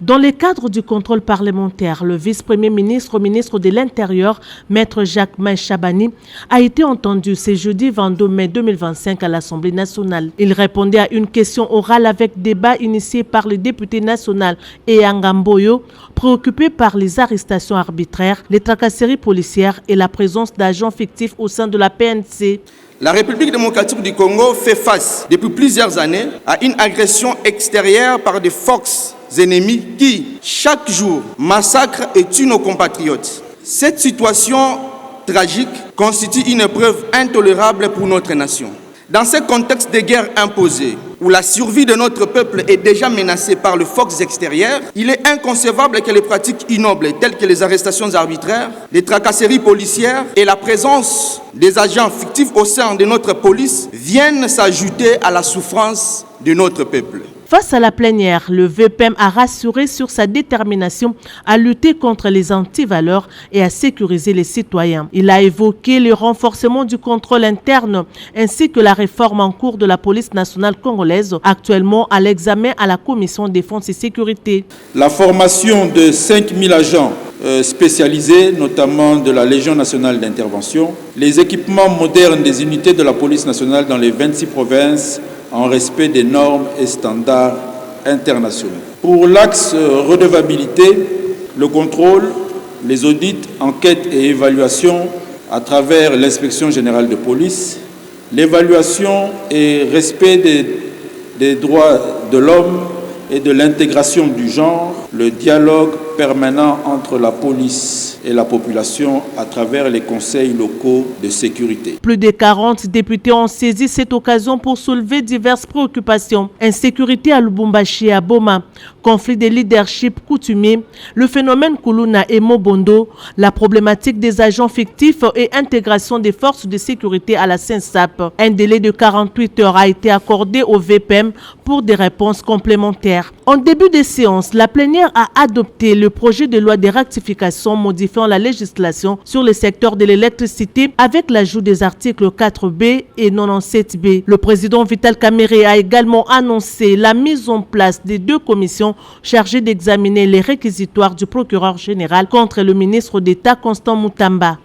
Dans le cadre du contrôle parlementaire, le vice-premier ministre, ministre de l'Intérieur, Maître Jacques Chabani, a été entendu ce jeudi 22 mai 2025 à l'Assemblée nationale. Il répondait à une question orale avec débat initié par le député national Eyangamboyo, préoccupé par les arrestations arbitraires, les tracasseries policières et la présence d'agents fictifs au sein de la PNC. La République démocratique du Congo fait face depuis plusieurs années à une agression extérieure par des forces ennemies qui, chaque jour, massacrent et tuent nos compatriotes. Cette situation tragique constitue une épreuve intolérable pour notre nation. Dans ce contexte de guerre imposée, où la survie de notre peuple est déjà menacée par les forces extérieures, il est inconcevable que les pratiques ignobles telles que les arrestations arbitraires, les tracasseries policières et la présence des agents fictifs au sein de notre police viennent s'ajouter à la souffrance de notre peuple. Face à la plénière, le VPM a rassuré sur sa détermination à lutter contre les antivaleurs et à sécuriser les citoyens. Il a évoqué le renforcement du contrôle interne ainsi que la réforme en cours de la police nationale congolaise, actuellement à l'examen à la Commission défense et sécurité. La formation de 5000 agents spécialisés, notamment de la Légion nationale d'intervention, les équipements modernes des unités de la police nationale dans les 26 provinces, en respect des normes et standards internationaux. Pour l'axe redevabilité, le contrôle, les audits, enquêtes et évaluations à travers l'inspection générale de police, l'évaluation et respect des droits de l'homme et de l'intégration du genre, le dialogue permanent entre la police et la population à travers les conseils locaux de sécurité. Plus de 40 députés ont saisi cette occasion pour soulever diverses préoccupations. Insécurité à Lubumbashi et à Boma, conflit de leadership coutumier, le phénomène Kuluna et Mobondo, la problématique des agents fictifs et intégration des forces de sécurité à la SENSAP. Un délai de 48 heures a été accordé au VPM pour des réponses complémentaires. En début de séance, la plénière a adopté le projet de loi de rectification modifiant la législation sur le secteur de l'électricité avec l'ajout des articles 4B et 97B. Le président Vital Kamerhe a également annoncé la mise en place des 2 commissions chargées d'examiner les réquisitoires du procureur général contre le ministre d'État Constant Moutamba.